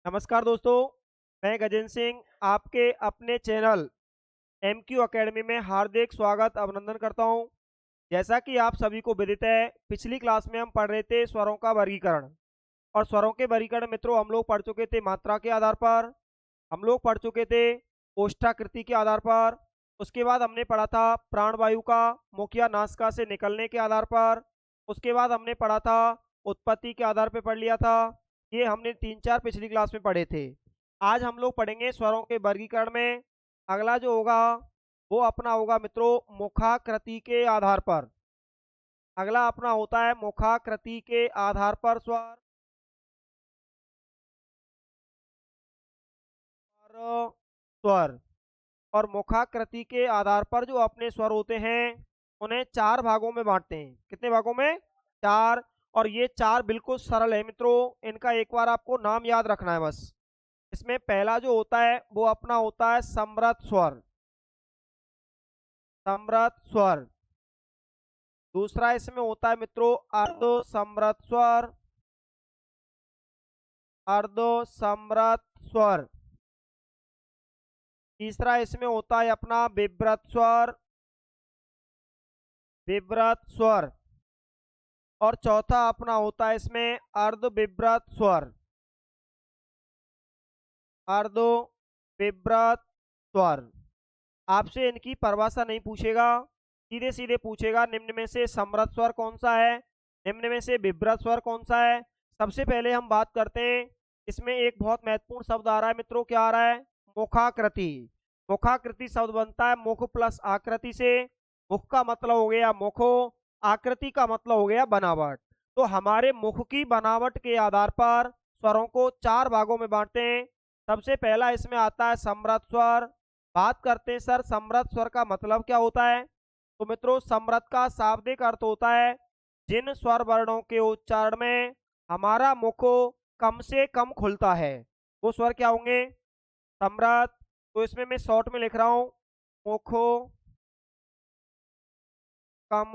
नमस्कार दोस्तों, मैं गजेंद्र सिंह आपके अपने चैनल एमक्यू एकेडमी में हार्दिक स्वागत अभिनंदन करता हूं। जैसा कि आप सभी को विदित है, पिछली क्लास में हम पढ़ रहे थे स्वरों का वर्गीकरण। और स्वरों के वर्गीकरण मित्रों हम लोग पढ़ चुके थे मात्रा के आधार पर, हम लोग पढ़ चुके थे ओष्ठाकृति के आधार पर। उसके बाद हमने पढ़ा था प्राणवायु का मुख या नासिका से निकलने के आधार पर। उसके बाद हमने पढ़ा था उत्पत्ति के आधार पर पढ़ लिया था। ये हमने 3-4 पिछली क्लास में पढ़े थे। आज हम लोग पढ़ेंगे स्वरों के वर्गीकरण में। अगला जो होगा वो अपना होगा मित्रों मुखाकृति के आधार पर। अगला अपना होता है मुखाकृति के आधार पर स्वर और स्वर। और मुखाकृति के आधार पर जो अपने स्वर होते हैं उन्हें 4 भागों में बांटते हैं। कितने भागों में? 4। और ये 4 बिल्कुल सरल है मित्रों, इनका एक बार आपको नाम याद रखना है बस। इसमें पहला जो होता है वो अपना होता है समृद्ध स्वर। समृद्ध स्वर। दूसरा इसमें होता है मित्रों अर्ध समृद्ध स्वर। अर्ध समृद्ध स्वर। तीसरा इसमें होता है अपना विव्रत स्वर। विव्रत स्वर। और चौथा अपना होता है इसमें अर्ध विव्रत स्वर। अर्ध विव्रत स्वर। आपसे इनकी परिभाषा नहीं पूछेगा, सीधे सीधे पूछेगा निम्न में से समृद्ध स्वर कौन सा है, निम्न में से विव्रत स्वर कौन सा है। सबसे पहले हम बात करते हैं, इसमें एक बहुत महत्वपूर्ण शब्द आ रहा है मित्रों, क्या आ रहा है? मुखाकृति। मुखाकृति शब्द बनता है मुख प्लस आकृति से। मुख का मतलब हो गया मुखो, आकृति का मतलब हो गया बनावट। तो हमारे मुख की बनावट के आधार पर स्वरों को 4 भागों में बांटते हैं। सबसे पहला इसमें आता है समृद्ध स्वर। बात करते हैं सर समृद्ध स्वर का मतलब क्या होता है। तो मित्रों समृद्ध का शाब्दिक अर्थ होता है जिन स्वर वर्णों के उच्चारण में हमारा मुख कम से कम खुलता है, वो स्वर क्या होंगे? समृद्ध। तो इसमें मैं शॉर्ट में लिख रहा हूं, मुखो कम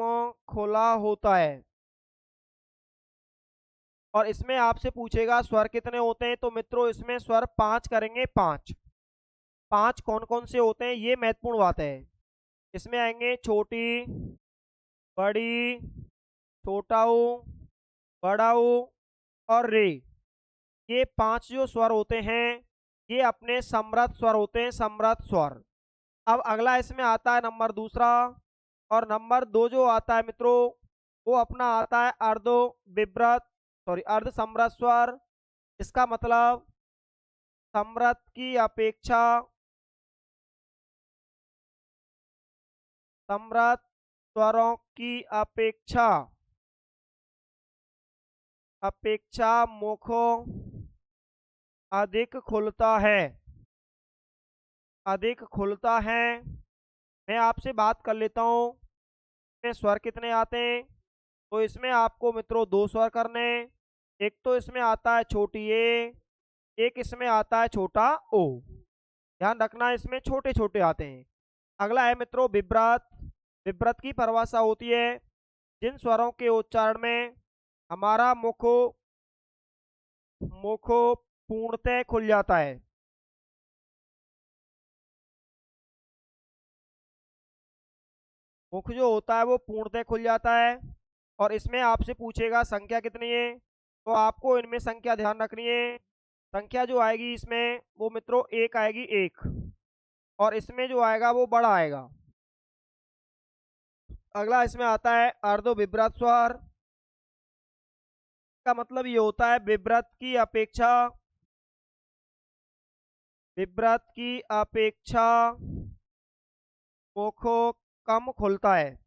खुला होता है। और इसमें आपसे पूछेगा स्वर कितने होते हैं, तो मित्रों इसमें स्वर 5 करेंगे। 5 5 कौन कौन से होते हैं ये महत्वपूर्ण बात है। इसमें आएंगे छोटी, बड़ी, छोटा ऊ, बड़ा ऊ और रे। ये 5 जो स्वर होते हैं ये अपने समृद्ध स्वर होते हैं, समृद्ध स्वर। अब अगला इसमें आता है नंबर दूसरा। और नंबर 2 जो आता है मित्रों वो अपना आता है अर्ध समृद्ध स्वर। इसका मतलब समृद्ध की अपेक्षा, समृद्ध स्वरों की अपेक्षा अपेक्षा मुखो अधिक खुलता है। अधिक खुलता है। मैं आपसे बात कर लेता हूँ इसमें स्वर कितने आते हैं। तो इसमें आपको मित्रों 2 स्वर करने हैं। एक तो इसमें आता है छोटी ए, एक इसमें आता है छोटा ओ। ध्यान रखना इसमें छोटे छोटे आते हैं। अगला है मित्रों विव्रत। विव्रत की परिभाषा होती है जिन स्वरों के उच्चारण में हमारा मुख मुख पूर्णतः खुल जाता है। मुख जो होता है वो पूर्णतः खुल जाता है। और इसमें आपसे पूछेगा संख्या कितनी है, तो आपको इनमें संख्या ध्यान रखनी है। संख्या जो आएगी इसमें वो मित्रों 1 आएगी, 1। और इसमें जो आएगा वो बड़ा आएगा। अगला इसमें आता है अर्धो विव्रत स्वर। का मतलब ये होता है विव्रत की अपेक्षा मुख कम खुलता है।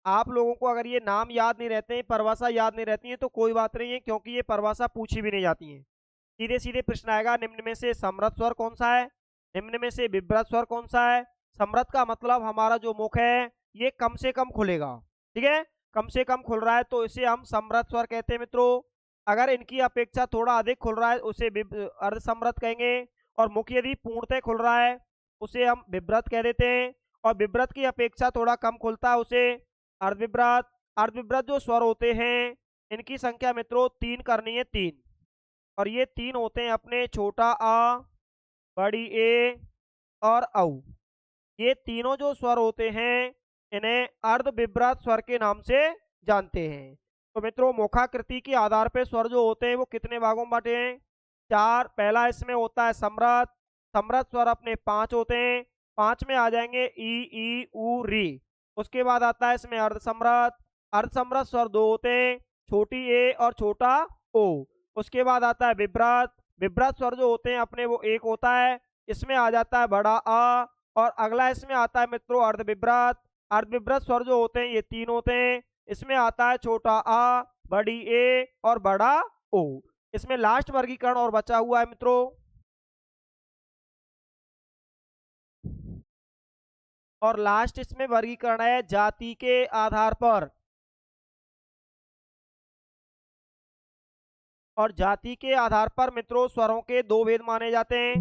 आप लोगों को अगर ये नाम याद नहीं रहते हैं, परिभाषा याद नहीं रहती है तो कोई बात नहीं है, क्योंकि ये परिभाषा पूछी भी नहीं जाती है। सीधे सीधे प्रश्न आएगा निम्न में से समृद्ध स्वर कौन सा है, निम्न में से विव्रत स्वर कौन सा है। समृद्ध का मतलब हमारा जो मुख है ये कम से कम खुलेगा। ठीक है, कम से कम खुल रहा है तो इसे हम समृद्ध स्वर कहते हैं मित्रों। अगर इनकी अपेक्षा थोड़ा अधिक खुल रहा है उसे अर्ध समृद्ध कहेंगे। और मुख यदि पूर्णतः खुल रहा है उसे हम विव्रत कह देते हैं। और विव्रत की अपेक्षा थोड़ा कम खुलता है उसे अर्धविव्रत। अर्धविव्रत जो स्वर होते हैं इनकी संख्या मित्रों 3 करनी है, 3। और ये 3 होते हैं अपने छोटा आ, बड़ी ए और औ। ये तीनों जो स्वर होते हैं इन्हें अर्धविभ्रत स्वर के नाम से जानते हैं। तो मित्रों मुखाकृति के आधार पर स्वर जो होते हैं वो कितने भागों में बांटे हैं? 4। पहला इसमें होता है सम्रत। सम्रत स्वर अपने 5 होते हैं। 5 में आ जाएंगे ई ऊ री। उसके बाद आता है इसमें अर्धसम्रत। अर्धसम्रत स्वर 2 होते हैं, छोटी ए और छोटा ओ। उसके बाद आता है विभ्रत। विभ्रत स्वर जो होते हैं अपने वो 1 होता है। इसमें आ जाता है बड़ा आ। और अगला इसमें आता है मित्रों अर्धविभ्रत। अर्धविभ्रत स्वर जो होते हैं ये 3 होते हैं। इसमें आता है छोटा आ, बड़ी ए और बड़ा ओ। इसमें लास्ट वर्गीकरण और बचा हुआ है मित्रों। और लास्ट इसमें वर्गीकरण है जाति के आधार पर। और जाति के आधार पर मित्रों स्वरों के 2 भेद माने जाते हैं।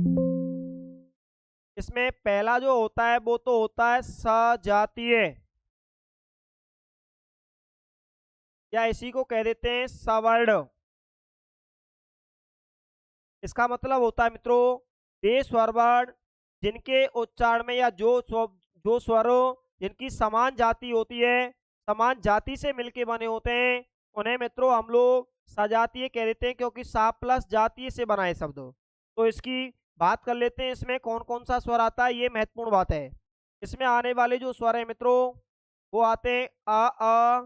इसमें पहला जो होता है वो तो होता है सजातीय, या इसी को कह देते हैं सवर्ण। इसका मतलब होता है मित्रों वे स्वर वर्ण जिनके उच्चारण में या जो स्वरों जिनकी समान जाति होती है, समान जाति से मिलके बने होते हैं, उन्हें मित्रों हम लोग सजातीय कह देते हैं, क्योंकि सा प्लस जातीय से बनाए शब्द। तो इसकी बात कर लेते हैं इसमें कौन कौन सा स्वर आता है, ये महत्वपूर्ण बात है। इसमें आने वाले जो स्वर है मित्रों वो आते हैं अ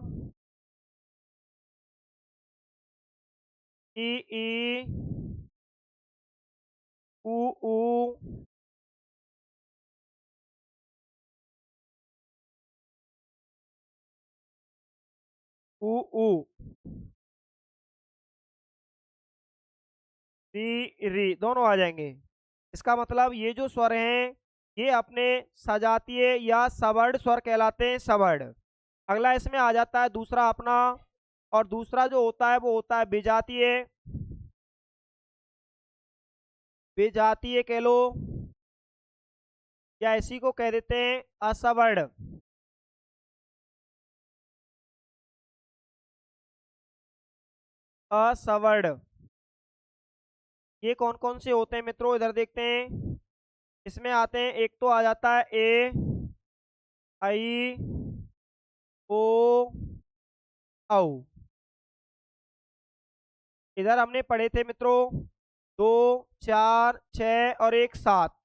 ई उ ऊ उ ऊ री दोनों आ जाएंगे। इसका मतलब ये जो स्वर हैं ये अपने सजातीय या सवर्ण स्वर कहलाते हैं, सवर्ण। अगला इसमें आ जाता है दूसरा अपना, और दूसरा जो होता है वो होता है विजातीय। विजातीय कह लो, या इसी को कह देते हैं असवर्ण। असवर्ण ये कौन कौन से होते हैं मित्रों, इधर देखते हैं। इसमें आते हैं, एक तो आ जाता है ए, आई, ओ, औ। इधर हमने पढ़े थे मित्रों 2, 4, 6 और 1 7।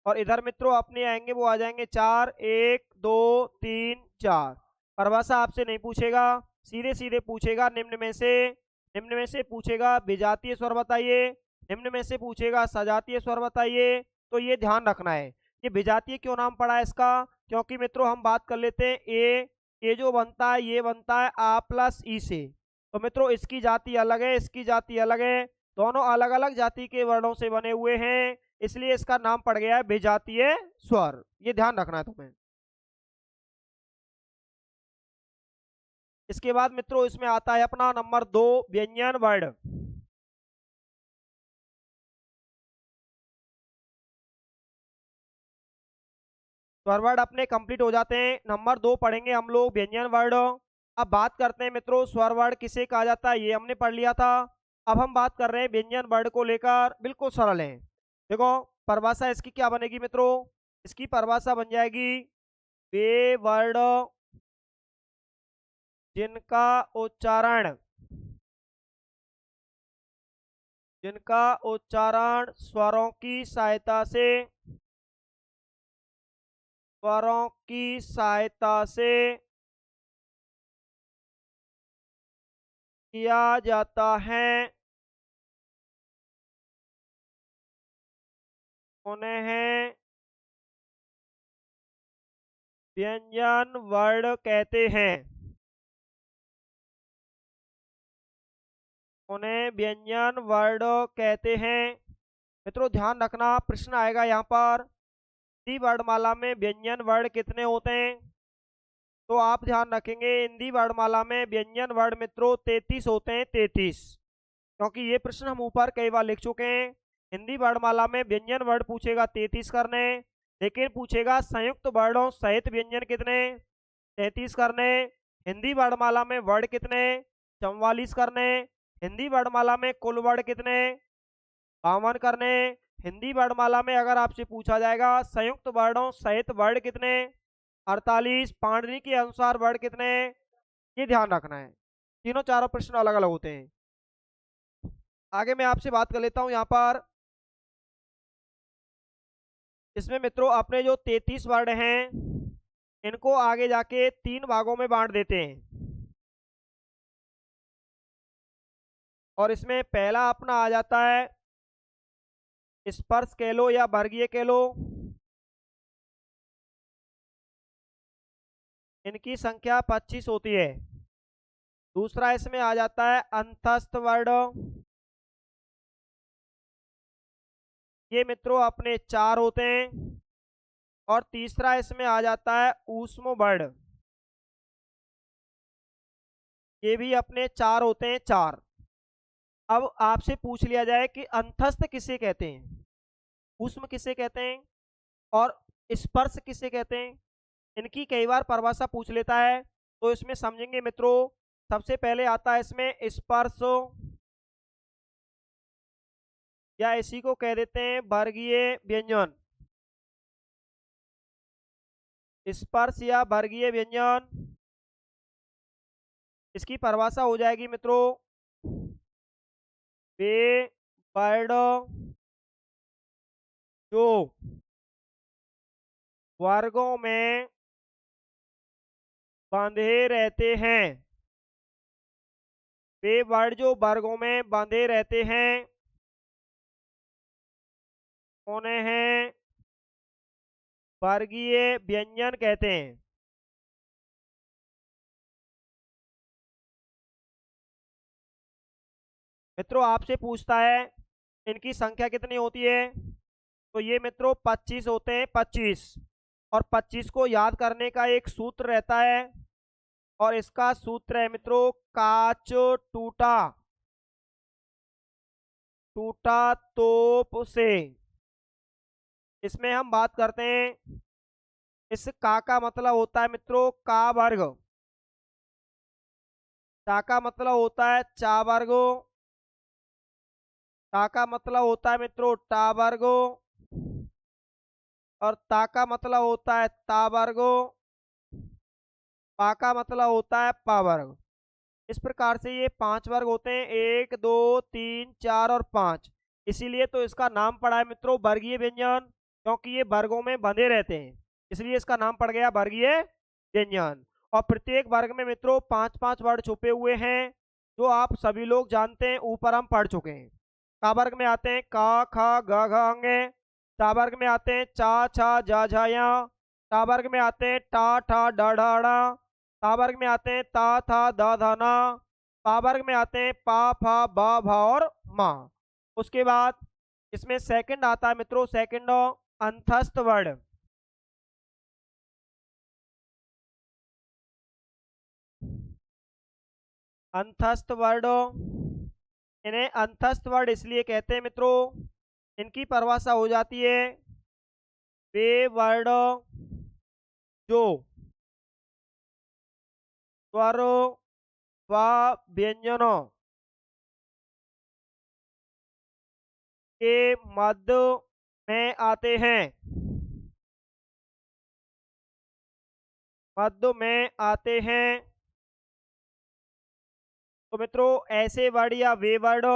और इधर मित्रों अपने आएंगे वो आ जाएंगे 4, 1, 2, 3, 4। परिभाषा आपसे नहीं पूछेगा, सीधे सीधे पूछेगा निम्न में से पूछेगा विजातीय स्वर बताइए, निम्न में से पूछेगा सजातीय स्वर बताइए। तो ये ध्यान रखना है। ये विजातीय क्यों नाम पड़ा है इसका, क्योंकि मित्रों हम बात कर लेते हैं ए जो बनता है ये बनता है आ प्लस ई से। तो मित्रों इसकी जाति अलग है, इसकी जाति अलग है, दोनों अलग अलग जाति के वर्णों से बने हुए हैं, इसलिए इसका नाम पड़ गया है विजातीय स्वर। ये ध्यान रखना है तुम्हें। इसके बाद मित्रों इसमें आता है अपना नंबर 2 व्यंजन वर्ण। स्वर वर्ण अपने कंप्लीट हो जाते हैं। नंबर 2 पढ़ेंगे हम लोग व्यंजन वर्ण। अब बात करते हैं मित्रों स्वर वर्ण किसे कहा जाता है, ये हमने पढ़ लिया था। अब हम बात कर रहे हैं व्यंजन वर्ण को लेकर, बिल्कुल सरल है। देखो परिभाषा इसकी क्या बनेगी मित्रों, इसकी परिभाषा बन जाएगी वे वर्ण जिनका उच्चारण स्वरों की सहायता से किया जाता है उन्हें व्यंजन वर्ण कहते हैं। उन्हें व्यंजन वर्ण कहते हैं। मित्रों ध्यान रखना प्रश्न आएगा यहाँ पर हिंदी वर्णमाला में व्यंजन वर्ण कितने होते हैं। तो आप ध्यान रखेंगे हिंदी वर्णमाला में व्यंजन वर्ण मित्रों 33 होते हैं, 33। क्योंकि ये प्रश्न हम ऊपर कई बार लिख चुके हैं। हिंदी वर्णमाला में व्यंजन वर्ण पूछेगा 33 करने, लेकिन पूछेगा संयुक्त वर्णों सहित व्यंजन कितने, 33 करने। हिंदी वर्णमाला में वर्ण कितने, 44 करने। हिंदी वर्णमाला में कुल वर्ण कितने? 52 करने। हिंदी वर्णमाला में अगर आपसे पूछा जाएगा संयुक्त वर्णों सहित वर्ण कितने? 48। पाणिनि के अनुसार वर्ण कितने? ये ध्यान रखना है, तीनों चारों प्रश्न अलग अलग होते हैं। आगे मैं आपसे बात कर लेता हूं यहाँ पर। इसमें मित्रों अपने जो 33 वर्ण हैं इनको आगे जाके 3 भागों में बांट देते हैं। और इसमें पहला अपना आ जाता है स्पर्श कह लो या वर्गीय कह लो, इनकी संख्या 25 होती है। दूसरा इसमें आ जाता है अंतस्थ वर्ण, ये मित्रों अपने 4 होते हैं। और तीसरा इसमें आ जाता है ऊष्म वर्ण, ये भी अपने 4 होते हैं, 4। अब आपसे पूछ लिया जाए कि अंतस्थ किसे कहते हैं, ऊष्म किसे कहते हैं और स्पर्श किसे कहते हैं, इनकी कई बार परिभाषा पूछ लेता है। तो इसमें समझेंगे मित्रों। सबसे पहले आता है इसमें स्पर्श, या इसी को कह देते हैं वर्गीय व्यंजन। स्पर्श या वर्गीय व्यंजन, इसकी परिभाषा हो जाएगी मित्रों, वे वर्ण जो वर्गों में बंधे रहते हैं, वे वर्ण जो वर्गों में बंधे रहते हैं उन्हें वर्गीय व्यंजन कहते हैं। मित्रों आपसे पूछता है इनकी संख्या कितनी होती है, तो ये मित्रों 25 होते हैं, 25। और 25 को याद करने का एक सूत्र रहता है और इसका सूत्र है मित्रों काच टूटा, टूटा तोप से। इसमें हम बात करते हैं, इस का मतलब होता है मित्रों का वर्ग, चा का मतलब होता है चा वर्गो, टा का मतलब होता है मित्रों टा वर्गो, और ता का मतलब होता है ता वर्गो, पा का मतलब होता है पा वर्ग। इस प्रकार से ये 5 वर्ग होते हैं, 1 2 3 4 और 5। इसीलिए तो इसका नाम पड़ा है मित्रों वर्गीय व्यंजन, क्योंकि ये वर्गों में बंधे रहते हैं, इसलिए इसका नाम पड़ गया वर्गीय व्यंजन। और प्रत्येक वर्ग में मित्रों 5-5 वर्ण छुपे हुए हैं, जो आप सभी लोग जानते हैं, ऊपर हम पढ़ चुके हैं। का वर्ग में आते हैं का खा ग घ अंगे, चा वर्ग में आते हैं चा छा जा झा या, टा वर्ग में आते हैं टा ठा डा ढा डा, ता वर्ग में आते हैं ता था दा धा ना, पा वर्ग में आते हैं पा फा बा भा और मा। उसके बाद इसमें सेकंड आता है मित्रों, सेकंड अंतस्थ वर्ण। अंतस्थ वर्ण, इन्हें अंतस्थ वर्ण इसलिए कहते हैं मित्रों, इनकी परिभाषा हो जाती है वे वर्ण जो स्वरों व व्यंजनों के मध्य में आते हैं, मध्य में आते हैं। तो मित्रों ऐसे वर्ण या वे वर्ण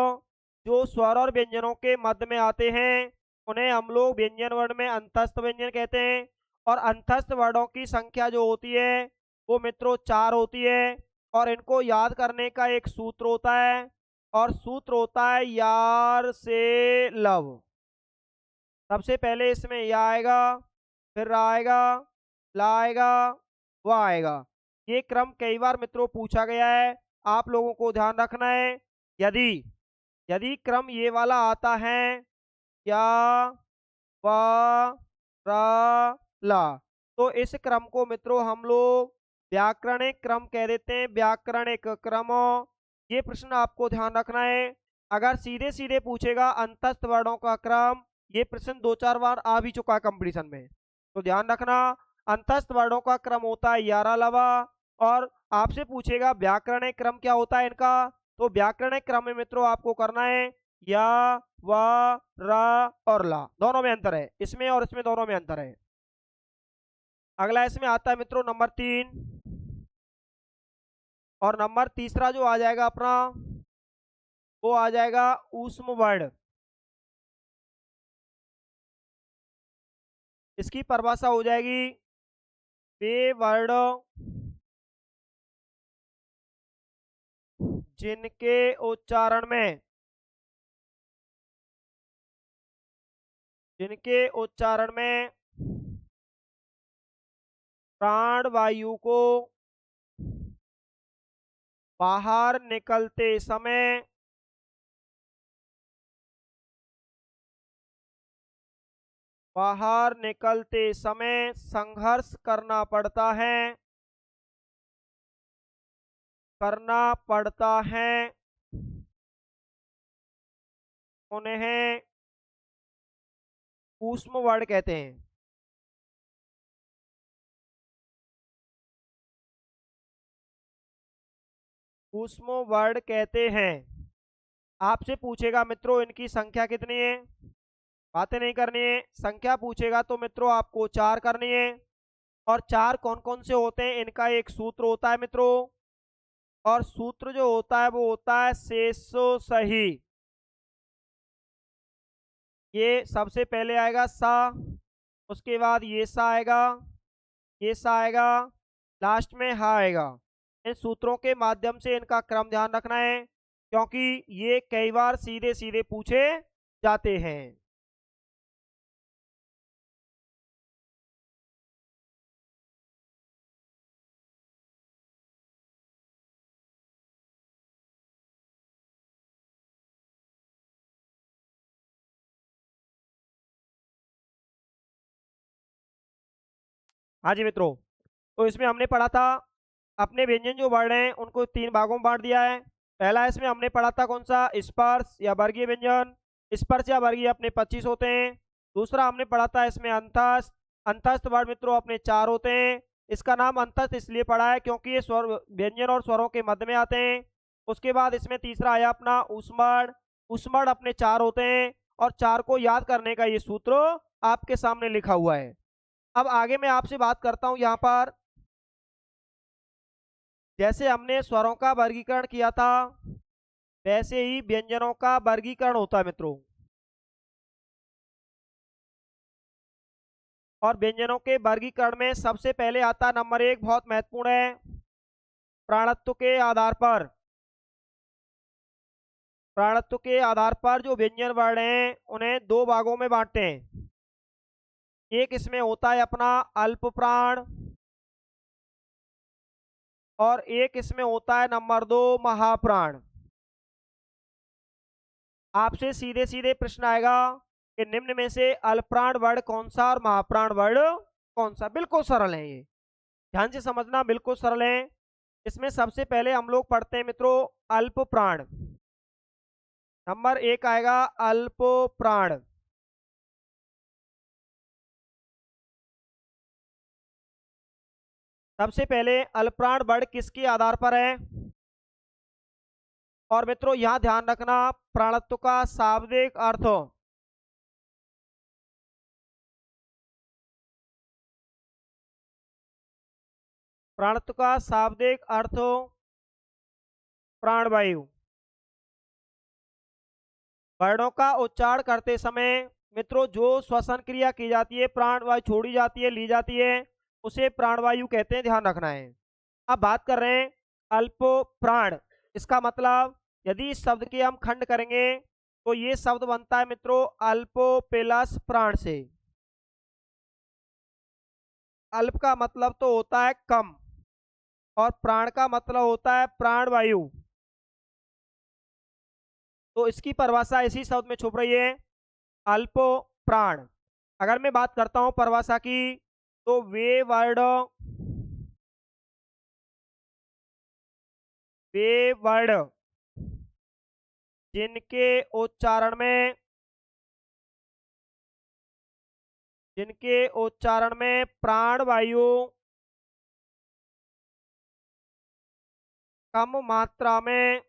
जो स्वर और व्यंजनों के मध्य में आते हैं उन्हें हम लोग व्यंजन वर्ण में अंतस्थ व्यंजन कहते हैं। और अंतस्थ वर्णों की संख्या जो होती है वो मित्रों 4 होती है, और इनको याद करने का एक सूत्र होता है, और सूत्र होता है यार से लव। सबसे पहले इसमें या आएगा, फिर रा आएगा, ला आएगा, व आएगा। ये क्रम कई बार मित्रों पूछा गया है, आप लोगों को ध्यान रखना है। यदि यदि क्रम ये वाला आता है या व रा ला, तो इस क्रम को मित्रों हम लोग व्याकरणिक क्रम कह देते हैं, व्याकरणिक क्रम। ये प्रश्न आपको ध्यान रखना है। अगर सीधे सीधे पूछेगा अंतस्थ वर्णों का क्रम, ये प्रश्न 2-4 बार आ भी चुका है कंपटीशन में, तो ध्यान रखना। अंतस्थ वर्णों का क्रम होता है यारा लवा, और आपसे पूछेगा व्याकरणिक क्रम क्या होता है इनका, तो व्याकरणिक क्रम में मित्रों आपको करना है या, वा, रा और ला, दोनों में अंतर है, इसमें और इसमें दोनों में अंतर है। अगला इसमें आता है मित्रों नंबर 3, और नंबर तीसरा जो आ जाएगा अपना, वो आ जाएगा ऊष्म वर्ण। इसकी परिभाषा हो जाएगी वे वर्ण जिनके उच्चारण में, जिनके उच्चारण में प्राण वायु को बाहर निकलते समय संघर्ष करना पड़ता है, उन्हें ऊष्म वर्ण कहते हैं। ऊष्म वर्ण कहते हैं। आपसे पूछेगा मित्रों इनकी संख्या कितनी है, बातें नहीं करनी है, संख्या पूछेगा तो मित्रों आपको 4 करनी है। और 4 कौन कौन से होते हैं, इनका एक सूत्र होता है मित्रों, और सूत्र जो होता है वो होता है शेषो सही। ये सबसे पहले आएगा सा, उसके बाद ये सा आएगा, ये सा आएगा, लास्ट में हा आएगा। इन सूत्रों के माध्यम से इनका क्रम ध्यान रखना है, क्योंकि ये कई बार सीधे सीधे पूछे जाते हैं। हाँ जी मित्रों, तो इसमें हमने पढ़ा था अपने व्यंजन जो वर्ण हैं उनको 3 भागों में बांट दिया है। पहला इसमें हमने पढ़ा था कौन सा, स्पर्श या वर्गीय व्यंजन। स्पर्श या वर्गीय अपने 25 होते हैं। दूसरा हमने पढ़ा था इसमें अंतस्थ। अंतस्थ वर्ण मित्रों अपने 4 होते हैं। इसका नाम अंतस्थ इसलिए पड़ा है क्योंकि ये स्वर व्यंजन और स्वरों के मध्य में आते हैं। उसके बाद इसमें तीसरा आया अपना ऊष्मण। ऊष्मण अपने 4 होते हैं, और 4 को याद करने का ये सूत्र आपके सामने लिखा हुआ है। अब आगे मैं आपसे बात करता हूं यहाँ पर, जैसे हमने स्वरों का वर्गीकरण किया था वैसे ही व्यंजनों का वर्गीकरण होता है मित्रों। और व्यंजनों के वर्गीकरण में सबसे पहले आता नंबर 1, बहुत महत्वपूर्ण है, प्राणत्व के आधार पर। प्राणत्व के आधार पर जो व्यंजन वर्ण हैं उन्हें 2 भागों में बांटते हैं। एक इसमें होता है अपना अल्प प्राण, और एक इसमें होता है नंबर 2 महाप्राण। आपसे सीधे सीधे प्रश्न आएगा कि निम्न में से अल्पप्राण वर्ण कौन सा और महाप्राण वर्ण कौन सा। बिल्कुल सरल है ये, ध्यान से समझना, बिल्कुल सरल है। इसमें सबसे पहले हम लोग पढ़ते हैं मित्रों अल्प प्राण। नंबर 1 आएगा अल्प प्राण। सबसे पहले अल्पप्राण वर्ण किसके आधार पर है, और मित्रों यहां ध्यान रखना प्राणत्व का शाब्दिक अर्थ। प्राणत्व का शाब्दिक अर्थ प्राणवायु। वर्णों का उच्चारण करते समय मित्रों जो श्वसन क्रिया की जाती है, प्राणवायु छोड़ी जाती है, ली जाती है, उसे प्राणवायु कहते हैं, ध्यान रखना है। अब बात कर रहे हैं अल्प प्राण। इसका मतलब यदि इस शब्द के हम खंड करेंगे तो ये शब्द बनता है मित्रों अल्प प्लस प्राण से। अल्प का मतलब तो होता है कम, और प्राण का मतलब होता है प्राणवायु। तो इसकी परिभाषा इसी शब्द में छुप रही है, अल्पो प्राण। अगर मैं बात करता हूं परिभाषा की, तो वे वर्ण जिनके उच्चारण में प्राण वायु कम मात्रा में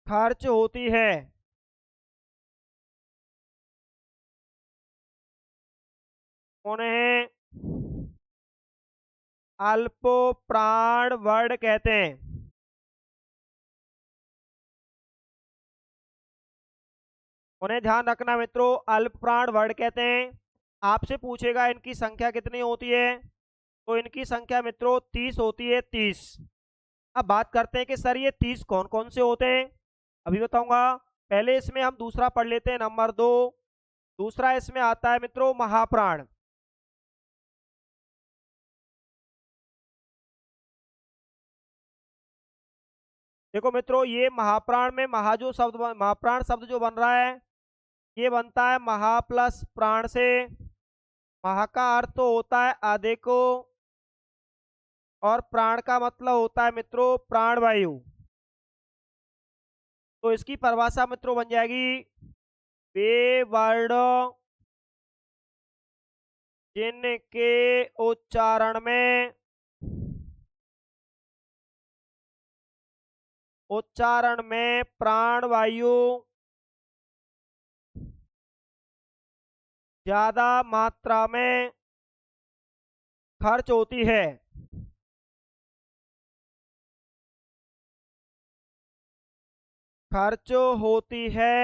खर्च होती है। उन्हें अल्प प्राण वर्ड कहते हैं। उन्हें ध्यान रखना मित्रों, अल्प प्राण वर्ड कहते हैं। आपसे पूछेगा इनकी संख्या कितनी होती है, तो इनकी संख्या मित्रों 30 होती है, 30। अब बात करते हैं कि सर ये 30 कौन कौन से होते हैं, अभी बताऊंगा। पहले इसमें हम दूसरा पढ़ लेते हैं, नंबर 2। दूसरा इसमें आता है मित्रों महाप्राण। देखो मित्रों, ये महाप्राण में महाप्राण शब्द जो बन रहा है, ये बनता है महा प्लस प्राण से। महा का अर्थ तो होता है अधिक, और प्राण का मतलब होता है मित्रों प्राणवायु। तो इसकी परिभाषा मित्रों बन जाएगी, वे वर्ड जिनके उच्चारण में प्राणवायु ज्यादा मात्रा में खर्च होती है। खर्च होती है,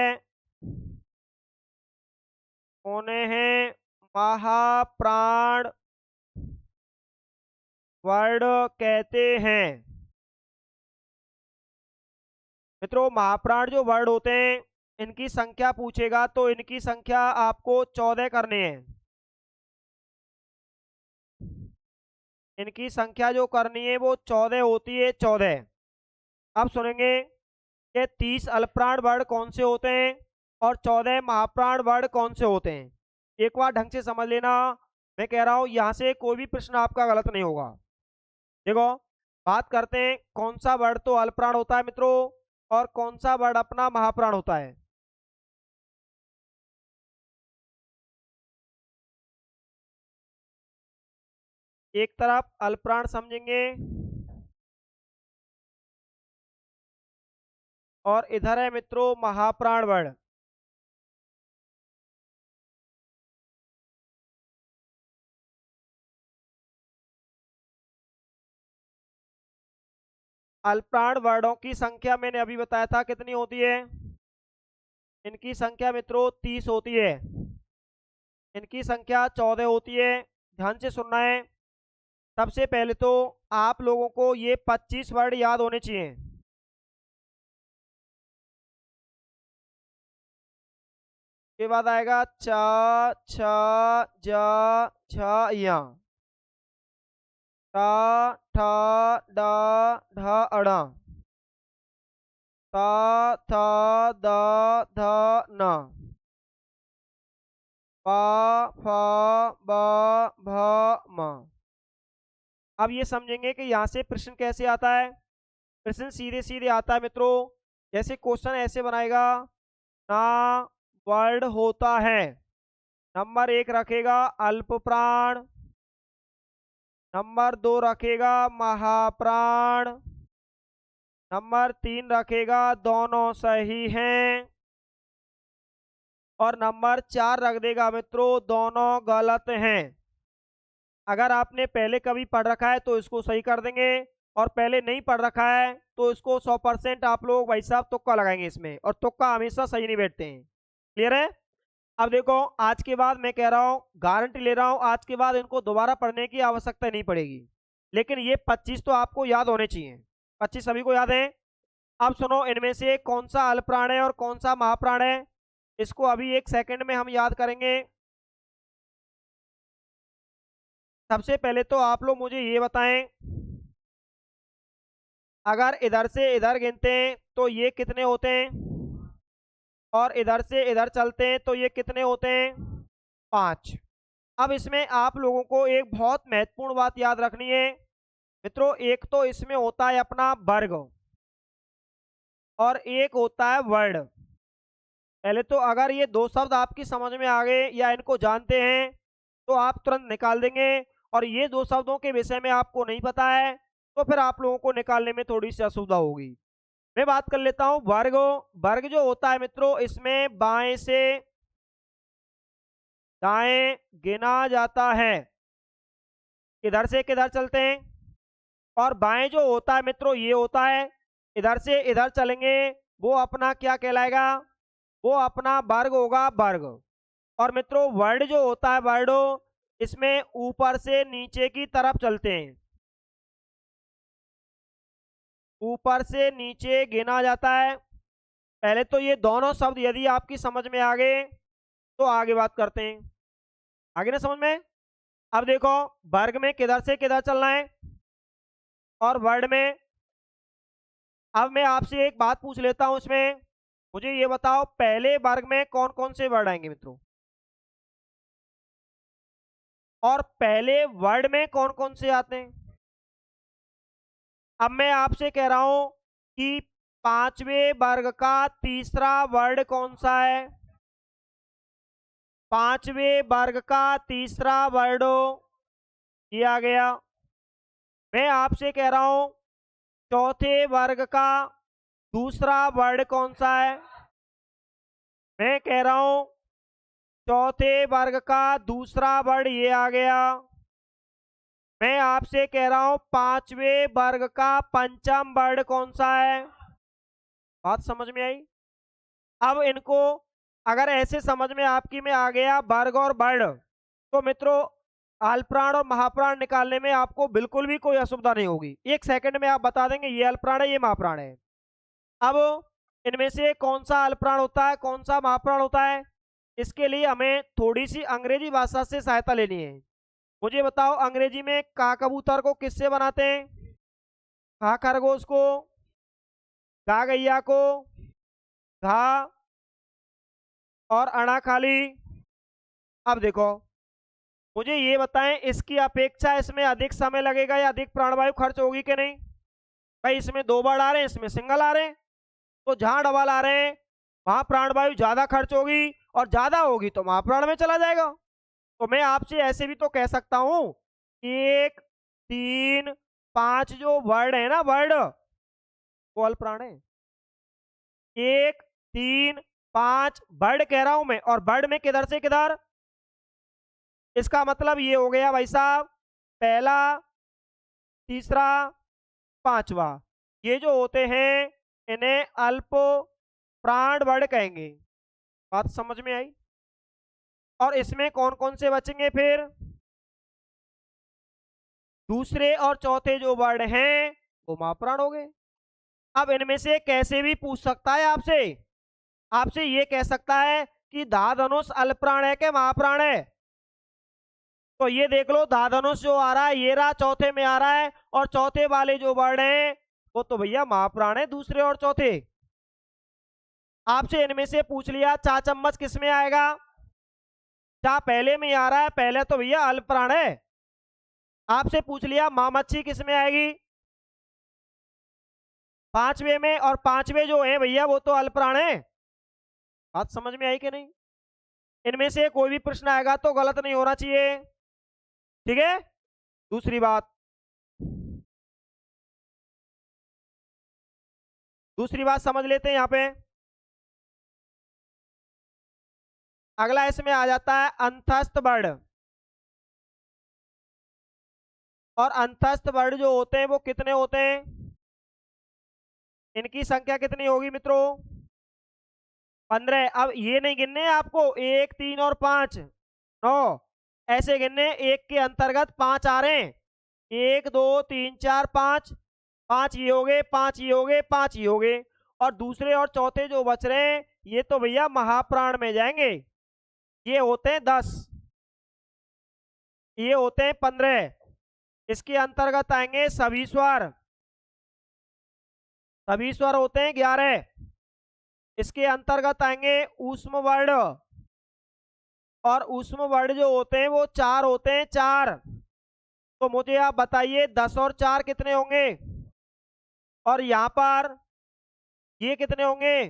उन्हें महाप्राण वर्ड कहते हैं। मित्रों, महाप्राण जो वर्ड होते हैं, इनकी संख्या पूछेगा तो इनकी संख्या आपको 14 करनी है। इनकी संख्या जो करनी है वो 14 होती है, 14। अब सुनेंगे कि 30 अल्पप्राण वर्ड कौन से होते हैं और 14 महाप्राण वर्ड कौन से होते हैं। एक बार ढंग से समझ लेना, मैं कह रहा हूं यहां से कोई भी प्रश्न आपका गलत नहीं होगा। देखो, बात करते हैं कौन सा वर्ड तो अल्पप्राण होता है मित्रों, और कौन सा वर्ड अपना महाप्राण होता है। एक तरफ अल्पप्राण समझेंगे और इधर है मित्रों महाप्राण वर्ड। अल्पप्राण वर्डों की संख्या मैंने अभी बताया था कितनी होती है। इनकी संख्या मित्रों 30 होती है, इनकी संख्या 14 होती है। ध्यान से सुनना है। सबसे पहले तो आप लोगों को ये 25 वर्ड याद होने चाहिए। के बाद आएगा च, छ, ज, छ, या, ट, ठ, ड, ढ, अड़, त, थ, द, ध, न, प, फ, ब, भ, म। अब ये समझेंगे कि यहाँ से प्रश्न कैसे आता है। प्रश्न सीधे सीधे आता है मित्रों। जैसे क्वेश्चन ऐसे बनाएगा, ना वर्ड होता है। नंबर 1 रखेगा अल्प प्राण, नंबर 2 रखेगा महाप्राण, नंबर 3 रखेगा दोनों सही हैं, और नंबर 4 रख देगा मित्रों दोनों गलत हैं। अगर आपने पहले कभी पढ़ रखा है तो इसको सही कर देंगे, और पहले नहीं पढ़ रखा है तो इसको 100% आप लोग भाई साहब तुक्का लगाएंगे इसमें, और तुक्का हमेशा सही नहीं बैठते हैं। क्लियर है। अब देखो, आज के बाद मैं कह रहा हूं, गारंटी ले रहा हूं, आज के बाद इनको दोबारा पढ़ने की आवश्यकता नहीं पड़ेगी। लेकिन ये 25 तो आपको याद होने चाहिए। 25 सभी को याद है। अब सुनो, इनमें से कौन सा अल्पप्राण है और कौन सा महाप्राण है, इसको अभी एक सेकंड में हम याद करेंगे। सबसे पहले तो आप लोग मुझे ये बताएं, अगर इधर से इधर गिनते हैं तो ये कितने होते हैं, और इधर से इधर चलते हैं तो ये कितने होते हैं, 5। अब इसमें आप लोगों को एक बहुत महत्वपूर्ण बात याद रखनी है मित्रों। एक तो इसमें होता है अपना वर्ग, और एक होता है वर्ड। पहले तो अगर ये दो शब्द आपकी समझ में आ गए या इनको जानते हैं तो आप तुरंत निकाल देंगे, और ये दो शब्दों के विषय में आपको नहीं पता है तो फिर आप लोगों को निकालने में थोड़ी सी असुविधा होगी। मैं बात कर लेता हूं वर्ग। वर्ग जो होता है मित्रों, इसमें बाएं से दाएं गिना जाता है। इधर से किधर चलते हैं, और बाएं जो होता है मित्रों ये होता है, इधर से इधर चलेंगे, वो अपना क्या कहलाएगा, वो अपना वर्ग होगा, वर्ग। और मित्रों वर्ड जो होता है, वर्डो, इसमें ऊपर से नीचे की तरफ चलते हैं, ऊपर से नीचे गिना जाता है। पहले तो ये दोनों शब्द यदि आपकी समझ में आ गए तो आगे बात करते हैं। आगे ना समझ में। अब देखो वर्ग में किधर से किधर चलना है, और वर्ड में अब मैं आपसे एक बात पूछ लेता हूं इसमें, मुझे ये बताओ पहले वर्ग में कौन कौन से वर्ड आएंगे मित्रों, और पहले वर्ड में कौन कौन से आते हैं। अब मैं आपसे कह रहा हूं कि पांचवें वर्ग का तीसरा वर्ड कौन सा है, पांचवें वर्ग का तीसरा वर्ड ये आ गया। मैं आपसे कह रहा हूं चौथे वर्ग का दूसरा वर्ड कौन सा है, मैं कह रहा हूं चौथे वर्ग का दूसरा वर्ड ये आ गया। मैं आपसे कह रहा हूं पांचवें वर्ग का पंचम वर्ड कौन सा है। बात समझ में आई। अब इनको अगर ऐसे समझ में आपकी में आ गया वर्ग और वर्ड, तो मित्रों अल्पप्राण और महाप्राण निकालने में आपको बिल्कुल भी कोई असुविधा नहीं होगी। एक सेकंड में आप बता देंगे ये अल्पप्राण है, ये महाप्राण है। अब इनमें से कौन सा अल्पप्राण होता है, कौन सा महाप्राण होता है, इसके लिए हमें थोड़ी सी अंग्रेजी भाषा से सहायता लेनी है। मुझे बताओ अंग्रेजी में का कबूतर को किससे बनाते हैं, खा खरगोश को, गा गैया को, घा और अणा खाली। अब देखो मुझे ये बताएं इसकी अपेक्षा इसमें अधिक समय लगेगा या अधिक प्राणवायु खर्च होगी कि नहीं। भाई इसमें दो वर्ड आ रहे हैं, इसमें सिंगल आ रहे हैं, तो जहां डबल आ रहे हैं वहां प्राणवायु ज्यादा खर्च होगी, और ज्यादा होगी तो महाप्राण में चला जाएगा। तो मैं आपसे ऐसे भी तो कह सकता हूं 1 3 5 जो वर्ड है ना, वर्ड वो अल्पप्राण है। 1 3 5 वर्ड कह रहा हूं मैं, और वर्ड में किधर से किधर, इसका मतलब ये हो गया भाई साहब पहला तीसरा पांचवा, ये जो होते हैं इन्हें अल्प प्राण वर्ड कहेंगे। बात समझ में आई। और इसमें कौन कौन से बचेंगे फिर, दूसरे और चौथे जो वर्ड हैं वो महाप्राण हो गए। अब इनमें से कैसे भी पूछ सकता है आपसे, आपसे ये कह सकता है कि धा धनुष अल्पप्राण है कि महाप्राण है। तो ये देख लो धा धनुष जो आ रहा है ये रहा चौथे में आ रहा है, और चौथे वाले जो वर्ड हैं वो तो भैया महाप्राण है, दूसरे और चौथे। आपसे इनमें से पूछ लिया चा चम्मच किस में आएगा, चा पहले में आ रहा है, पहले तो भैया अल्पप्राण है। आपसे पूछ लिया मां मच्छी किस में आएगी, पांचवे में, और पांचवे जो है भैया वो तो अल्पप्राण है। बात समझ में आई कि नहीं। इनमें से कोई भी प्रश्न आएगा तो गलत नहीं होना चाहिए, ठीक है। दूसरी बात, दूसरी बात समझ लेते हैं यहां पे। अगला इसमें आ जाता है अंतस्थ वर्ड, और अंतस्थ वर्ड जो होते हैं वो कितने होते हैं, इनकी संख्या कितनी होगी मित्रों, 15। अब ये नहीं गिनने आपको 1 3 और 5 9, ऐसे गिनने, एक के अंतर्गत 5 आ रहे हैं, 1 2 3 4 5, 5 ये हो गए, 5 ये हो गए, 5 ये हो गए, और दूसरे और चौथे जो बच रहे हैं ये तो भैया महाप्राण में जाएंगे। ये होते हैं 10, ये होते हैं 15, इसके अंतर्गत आएंगे सभी स्वर, सभी स्वर होते हैं 11, इसके अंतर्गत आएंगे ऊष्म वर्ड, और ऊष्म वर्ड जो होते हैं वो 4 होते हैं, 4। तो मुझे आप बताइए 10 और 4 कितने होंगे, और यहां पर ये कितने होंगे।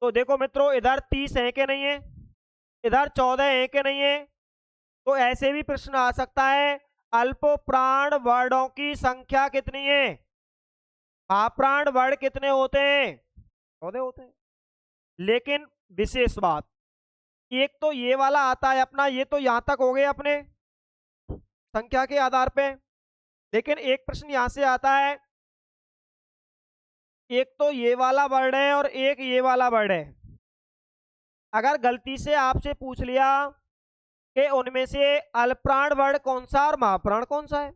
तो देखो मित्रों इधर 30 है कि नहीं है, इधर 14 है कि नहीं है, तो ऐसे भी प्रश्न आ सकता है, अल्प प्राण वर्णों की संख्या कितनी है? महाप्राण वर्ण कितने होते हैं? 14 होते हैं। लेकिन विशेष बात, एक तो ये वाला आता है अपना, ये तो यहां तक हो गए अपने संख्या के आधार पे। लेकिन एक प्रश्न यहां से आता है, एक तो ये वाला वर्ड है और एक ये वाला वर्ड है। अगर गलती से आपसे पूछ लिया कि उनमें से अल्पप्राण वर्ण कौन सा और महाप्राण कौन सा है,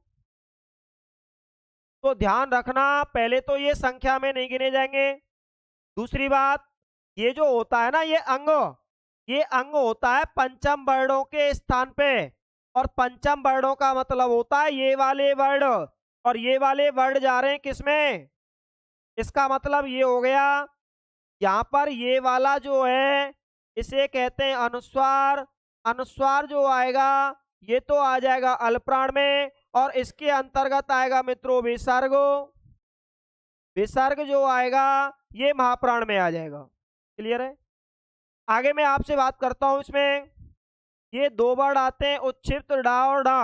तो ध्यान रखना, पहले तो ये संख्या में नहीं गिने जाएंगे। दूसरी बात, ये जो होता है ना ये अंग होता है पंचम वर्णों के स्थान पे, और पंचम वर्णों का मतलब होता है ये वाले वर्ण, और ये वाले वर्ण जा रहे हैं किसमें? इसका मतलब ये हो गया, यहाँ पर ये वाला जो है इसे कहते हैं अनुस्वार। अनुस्वार जो आएगा ये तो आ जाएगा अल्पप्राण में, और इसके अंतर्गत आएगा मित्रों विसर्ग। विसर्ग जो आएगा ये महाप्राण में आ जाएगा। क्लियर है? आगे मैं आपसे बात करता हूं, इसमें ये दो वर्ड आते हैं उच्छिष्ट डा और डा।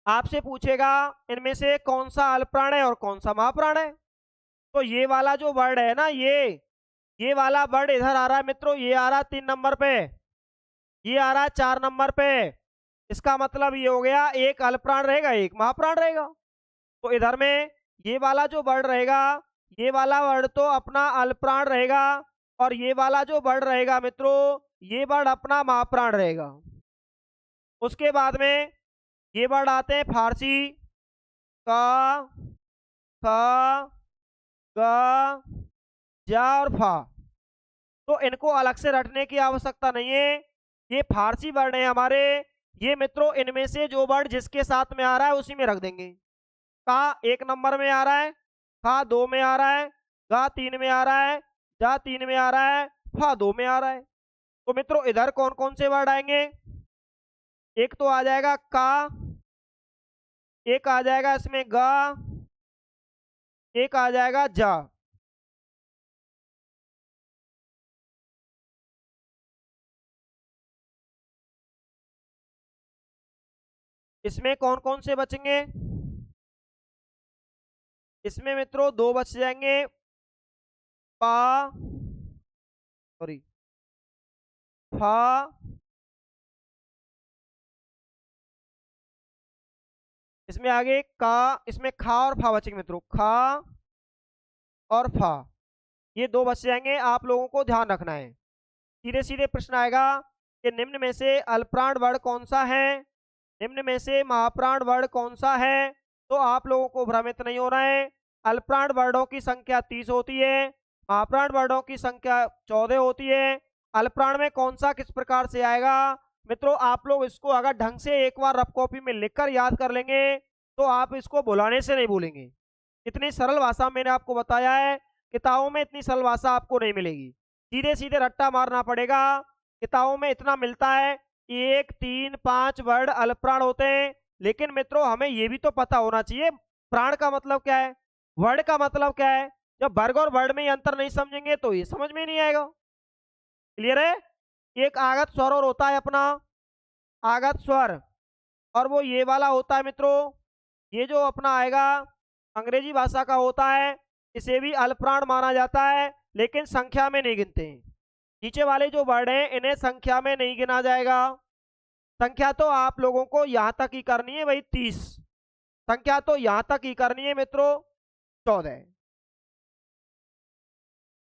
आपसे पूछेगा इनमें से कौन सा अल्पप्राण है और कौन सा महाप्राण है। तो ये वाला जो वर्ड है ना, ये वाला वर्ड इधर आ रहा है मित्रों, ये आ रहा है 3 नंबर पे, ये आ रहा है 4 नंबर पे। इसका मतलब ये हो गया एक अल्पप्राण रहेगा एक महाप्राण रहेगा। तो इधर में ये वाला जो वर्ड रहेगा, ये वाला वर्ड तो अपना अल्पप्राण रहेगा, और ये वाला जो वर्ड रहेगा मित्रों ये वर्ड अपना महाप्राण रहेगा। उसके बाद में ये वर्ड आते हैं फारसी का, खा, गा, जा और फा। तो इनको अलग से रटने की आवश्यकता नहीं है, ये फारसी वर्ड है हमारे। ये मित्रों इनमें से जो वर्ड जिसके साथ में आ रहा है उसी में रख देंगे। का 1 नंबर में आ रहा है, खा 2 में आ रहा है, गा 3 में आ रहा है, जा 3 में आ रहा है, फा 2 में आ रहा है। तो मित्रों इधर कौन कौन से वर्ड आएंगे? एक तो आ जाएगा का, एक आ जाएगा इसमें गा, एक आ जाएगा जा। इसमें कौन कौन से बचेंगे? इसमें मित्रों 2 बच जाएंगे, पा, सॉरी, फा, इसमें आगे का, इसमें खा और फा बचेंगे मित्रों, खा और फा, ये 2 बच जाएंगे। आप लोगों को ध्यान रखना है। सीधे सीधे प्रश्न आएगा कि निम्न में से अल्पप्राण वर्ण कौन सा है, निम्न में से महाप्राण वर्ण कौन सा है। तो आप लोगों को भ्रमित नहीं होना है। अल्पप्राण वर्णों की संख्या 30 होती है, महाप्राण वर्णों की संख्या 14 होती है। अल्पप्राण में कौन सा किस प्रकार से आएगा मित्रों, आप लोग इसको अगर ढंग से एक बार रफ कॉपी में लिखकर याद कर लेंगे तो आप इसको बुलाने से नहीं भूलेंगे। इतनी सरल भाषा मैंने आपको बताया है, किताबों में इतनी सरल भाषा आपको नहीं मिलेगी। सीधे सीधे रट्टा मारना पड़ेगा। किताबों में इतना मिलता है 1, 3, 5 वर्ड अल्पप्राण होते हैं, लेकिन मित्रों हमें यह भी तो पता होना चाहिए प्राण का मतलब क्या है, वर्ड का मतलब क्या है। जब वर्ग और वर्ड में ये अंतर नहीं समझेंगे तो ये समझ में नहीं आएगा। क्लियर है? एक आगत स्वर और होता है अपना आगत स्वर, और वो ये वाला होता है मित्रों, ये जो अपना आएगा अंग्रेजी भाषा का होता है, इसे भी अल्पप्राण माना जाता है, लेकिन संख्या में नहीं गिनते हैं। नीचे वाले जो वर्ड हैं इन्हें संख्या में नहीं गिना जाएगा। संख्या तो आप लोगों को यहां तक ही करनी है, वही 30। संख्या तो यहां तक ही करनी है मित्रों, 14।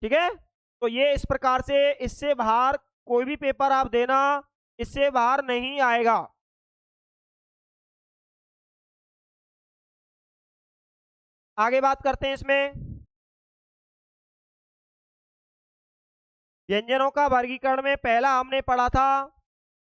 ठीक है? तो ये इस प्रकार से, इससे बाहर कोई भी पेपर आप देना, इससे बाहर नहीं आएगा। आगे बात करते हैं इसमें व्यंजनों का वर्गीकरण में पहला हमने पढ़ा था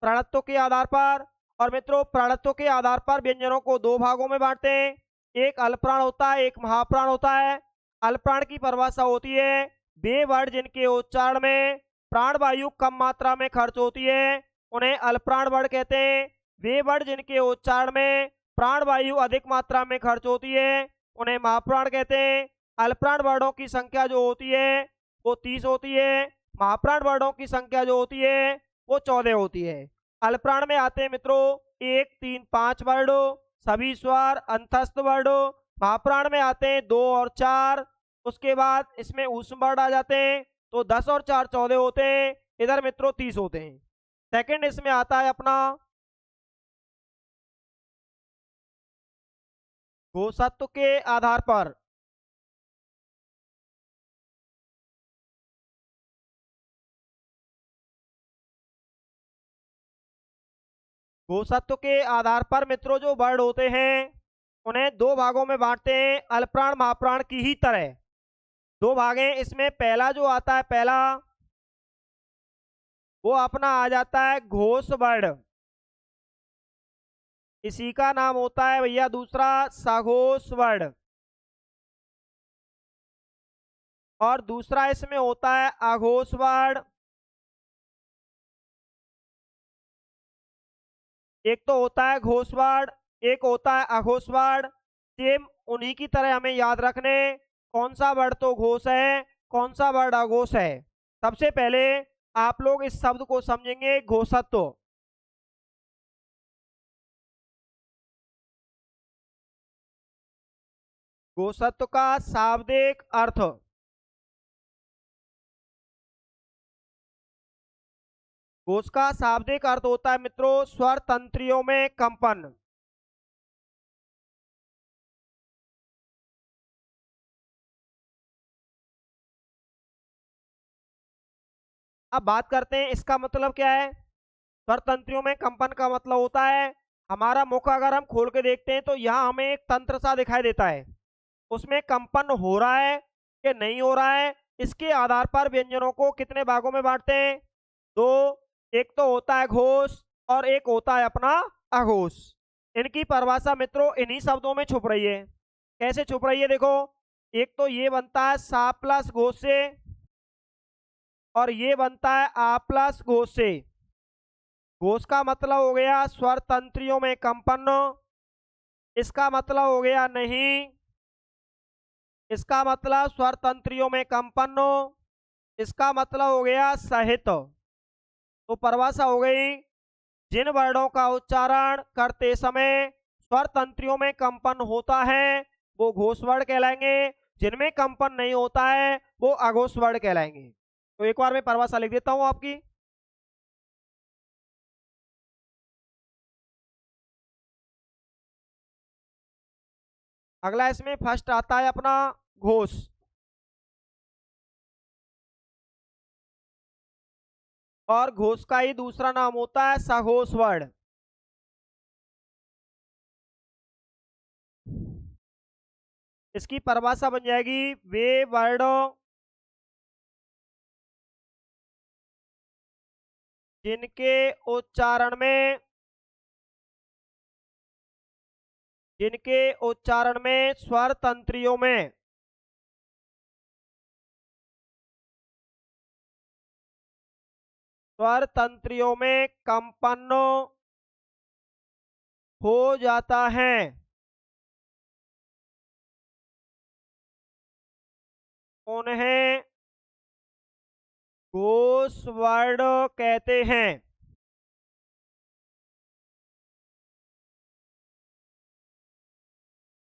प्राणत्व के आधार पर। और मित्रों प्राणत्व के आधार पर व्यंजनों को 2 भागों में बांटते हैं, एक अल्पप्राण होता है, एक महाप्राण होता है। अल्पप्राण की परिभाषा होती है वे वर्ड जिनके उच्चारण में प्राण वायु कम मात्रा में खर्च होती है, उन्हें अल्पप्राण वर्ड कहते हैं। वे वर्ड जिनके उच्चारण में प्राण वायु अधिक मात्रा में खर्च होती है, उन्हें महाप्राण कहते हैं। अल्पप्राण वर्डों की संख्या जो होती है वो 30 होती है, महाप्राण वर्डों की संख्या जो होती है वो 14 होती है। अल्पप्राण में आते हैं मित्रों 1, 3, 5 वर्ड, सभी स्वर, अंतस्थ वर्ड। महाप्राण में आते हैं 2 और 4। उसके बाद इसमें ऊष्म वर्ड आ जाते हैं, तो 10 और 4 14 होते हैं। इधर मित्रों 30 होते हैं। सेकंड इसमें आता है अपना घोषत्व के आधार पर। घोषत्व के आधार पर मित्रों जो वर्ड होते हैं उन्हें 2 भागों में बांटते हैं, अल्पप्राण महाप्राण की ही तरह। 2 भाग हैं इसमें। पहला जो आता है, पहला वो अपना आ जाता है घोष वर्ड, इसी का नाम होता है भैया दूसरा सघोष वर्ड। और दूसरा इसमें होता है अघोष वर्ड। एक तो होता है घोष वर्ड, एक होता है अघोष वर्ड। सेम उन्हीं की तरह हमें याद रखने कौन सा वर्ड तो घोष है, कौन सा वर्ड अघोष है। सबसे पहले आप लोग इस शब्द को समझेंगे घोषत्व। घोषत्व का शाब्दिक अर्थ। घोष का शाब्दिक अर्थ होता है मित्रों स्वर तंत्रियों में कंपन। अब बात करते हैं इसका मतलब क्या है। स्वर तंत्रियों में कंपन का मतलब होता है हमारा मुख अगर हम खोल के देखते हैं तो यहाँ हमें एक तंत्र सा दिखाई देता है, उसमें कंपन हो रहा है कि नहीं हो रहा है। इसके आधार पर व्यंजनों को कितने भागों में बांटते हैं, 2। एक तो होता है घोष और एक होता है अपना अघोष। इनकी परिभाषा मित्रों इन्हीं शब्दों में छुप रही है। कैसे छुप रही है देखो, एक तो ये बनता है सा प्लस घोष से और ये बनता है आ प्लस घोष से। घोष का मतलब हो गया स्वर तंत्रियों में कंपन, इसका मतलब हो गया नहीं, इसका मतलब स्वर तंत्रियों में कंपन, इसका मतलब हो गया सहित। तो परिभाषा हो गई जिन वर्णों का उच्चारण करते समय स्वर तंत्रियों में कंपन होता है वो घोष वर्ण कहलाएंगे, जिनमें कंपन नहीं होता है वो अघोष वर्ण कहलाएंगे। तो एक बार मैं परिभाषा लिख देता हूं आपकी। अगला इसमें फर्स्ट आता है अपना घोष, और घोष का ही दूसरा नाम होता है सघोष वर्ण। इसकी परिभाषा बन जाएगी वे वर्ण जिनके उच्चारण में स्वर तंत्रियों में कंपन हो जाता है, उन्हें घोष वर्ण कहते हैं।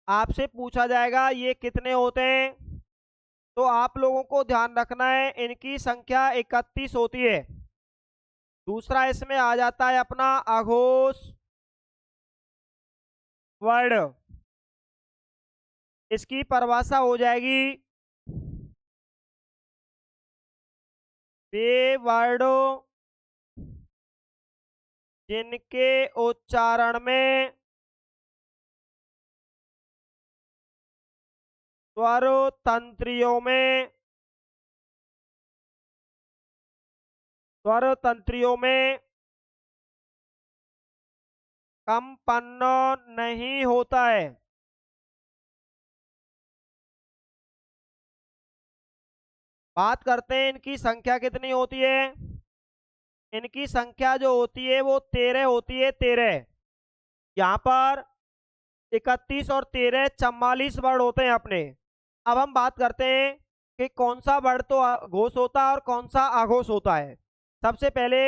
आपसे पूछा जाएगा ये कितने होते हैं, तो आप लोगों को ध्यान रखना है इनकी संख्या 31 होती है। दूसरा इसमें आ जाता है अपना अघोष वर्ण। इसकी परिभाषा हो जाएगी वे वर्ण जिनके उच्चारण में स्वर तंत्रियों में कंपन नहीं होता है। बात करते हैं इनकी संख्या कितनी होती है। इनकी संख्या जो होती है वो 13 होती है, 13। यहाँ पर 31 और 13 44 वर्ड होते हैं अपने। अब हम बात करते हैं कि कौन सा वर्ड तो घोष होता है और कौन सा अघोष होता है। सबसे पहले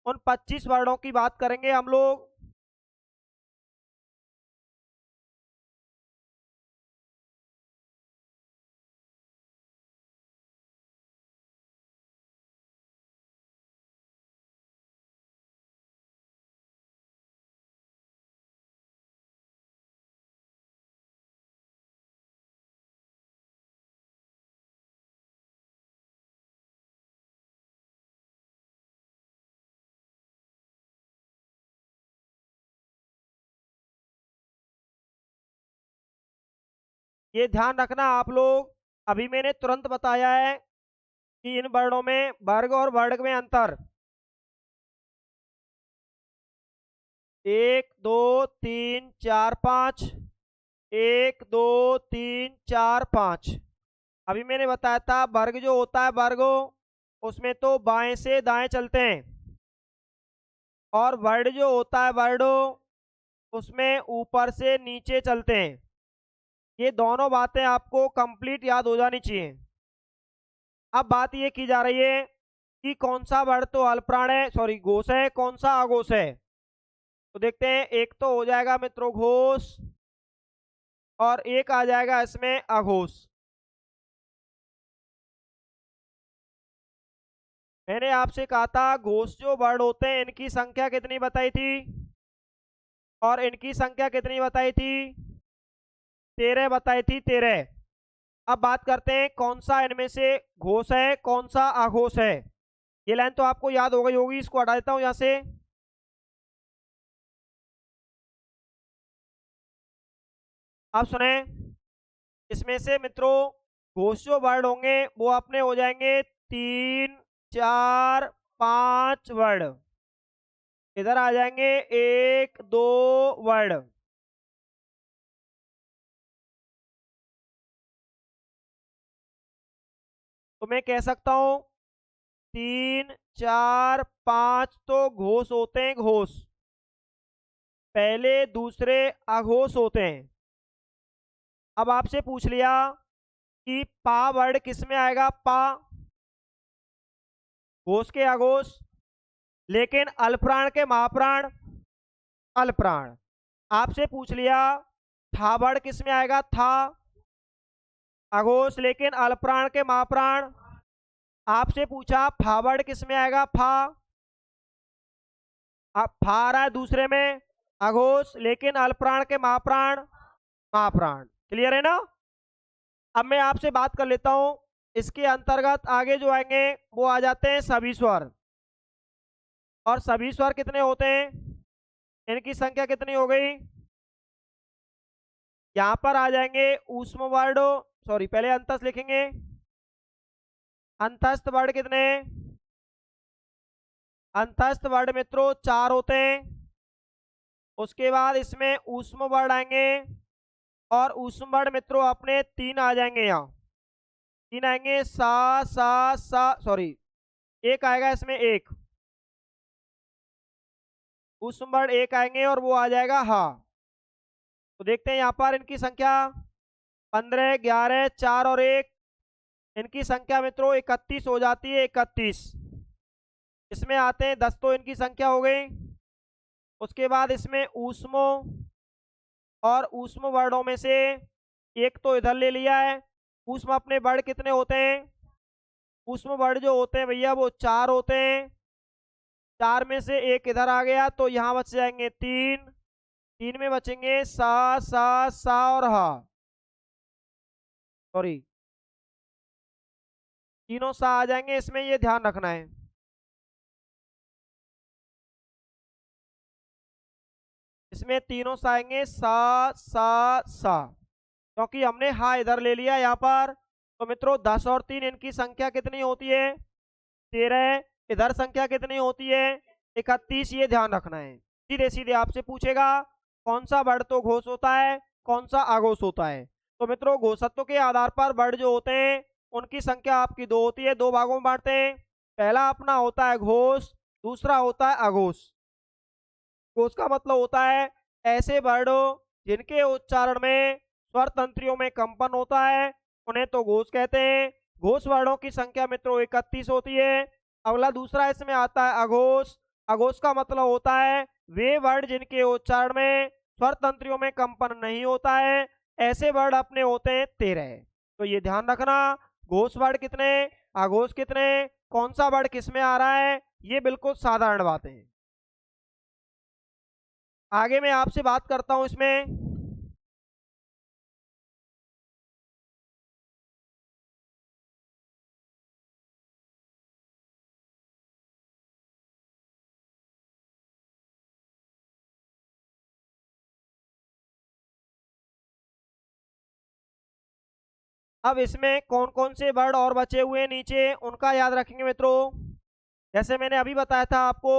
उन 25 वर्णों की बात करेंगे हम लोग। ये ध्यान रखना आप लोग, अभी मैंने तुरंत बताया है कि इन वर्णों में वर्ग और वर्ग में अंतर। 1 2 3 4 5, 1 2 3 4 5। अभी मैंने बताया था वर्ग जो होता है वर्ग, उसमें तो बाएं से दाएं चलते हैं, और वर्ड जो होता है वर्ड, उसमें ऊपर से नीचे चलते हैं। ये दोनों बातें आपको कंप्लीट याद हो जानी चाहिए। अब बात ये की जा रही है कि कौन सा वर्ड तो अल्पप्राण है, सॉरी घोष है, कौन सा अघोष है। तो देखते हैं, एक तो हो जाएगा मित्रों घोष, और एक आ जाएगा इसमें अघोष। मैंने आपसे कहा था घोष जो वर्ड होते हैं इनकी संख्या कितनी बताई थी, और इनकी संख्या कितनी बताई थी, 13 बताई थी, 13। अब बात करते हैं कौन सा इनमें से घोष है कौन सा अघोष है। ये लाइन तो आपको याद हो गई होगी, इसको हटा देता हूं यहां से। अब सुने, इसमें से मित्रों घोष जो वर्ड होंगे वो अपने हो जाएंगे 3 4 5 वर्ड। इधर आ जाएंगे 1 2 वर्ड। तो मैं कह सकता हूं 3 4 5 तो घोष होते हैं, घोष पहले दूसरे अघोष होते हैं। अब आपसे पूछ लिया कि पा वर्ड किस में आएगा, पा घोष के अघोष, लेकिन अल्पप्राण के महाप्राण अल्पप्राण। आपसे पूछ लिया था वर्ड किस में आएगा, था अघोष लेकिन अल्पप्राण के महाप्राण। आपसे पूछा फा वर्ड किस में आएगा, फा, अब फा आ रहा है दूसरे में अघोष लेकिन अल्पप्राण के महाप्राण महाप्राण। क्लियर है ना। अब मैं आपसे बात कर लेता हूं, इसके अंतर्गत आगे जो आएंगे वो आ जाते हैं सभी स्वर। और सभी स्वर कितने होते हैं, इनकी संख्या कितनी हो गई, यहां पर आ जाएंगे ऊष्म वर्ड, सॉरी पहले अंतस्थ लिखेंगे। अंतस्थ वर्ड कितने, अंतस्थ वर्ड मित्रों 4 होते हैं। उसके बाद इसमें ऊष्म वर्ड आएंगे, और ऊष्म वर्ड मित्रों अपने 3 आ जाएंगे, यहाँ 3 आएंगे, सा सा सॉरी एक आएगा इसमें, एक ऊष्म वर्ड एक आएंगे और वो आ जाएगा हा। तो देखते हैं यहाँ पर इनकी संख्या 15 11 4 और 1, इनकी संख्या मित्रों 31 हो जाती है, 31। इसमें आते हैं 10 तो इनकी संख्या हो गई। उसके बाद इसमें ऊष्मो, और ऊष्म वर्णों में से एक तो इधर ले लिया है। ऊष्म अपने वर्ण कितने होते हैं, ऊष्म वर्ण जो होते हैं भैया वो 4 होते हैं। 4 में से एक इधर आ गया तो यहाँ बच जाएंगे 3, 3 में बचेंगे सा और हा, सॉरी तीनों सा आ जाएंगे इसमें, ये ध्यान रखना है। इसमें तीनों सा आएंगे सा, क्योंकि हमने हा इधर ले लिया यहाँ पर। तो मित्रों 10 और 3 इनकी संख्या कितनी होती है, 13। इधर संख्या कितनी होती है, 31। ये ध्यान रखना है। सीधे सीधे आपसे पूछेगा कौन सा वर्ण तो घोष होता है कौन सा अघोष होता है। तो मित्रों घोषत्व के आधार पर वर्ण जो होते हैं उनकी संख्या आपकी 2 होती है, 2 भागों में बांटते हैं। पहला अपना होता है घोष, दूसरा होता है अघोष। घोष का मतलब होता है ऐसे वर्णों जिनके उच्चारण में स्वर तंत्रियों में कंपन होता है, उन्हें तो घोष कहते हैं। घोष वर्णों की संख्या मित्रों 31 होती है। अगला दूसरा इसमें आता है अघोष, अघोष का मतलब होता है वे वर्ड जिनके उच्चारण में स्वर तंत्रियों में कंपन नहीं होता है, ऐसे वर्ड अपने होते हैं 13। तो ये ध्यान रखना, घोष वर्ड कितने, अघोष कितने, कौन सा वर्ड किस में आ रहा है, ये बिल्कुल साधारण बात है। आगे मैं आपसे बात करता हूं इसमें। अब इसमें कौन कौन से वर्ड और बचे हुए हैं नीचे, उनका याद रखेंगे मित्रों। जैसे मैंने अभी बताया था आपको,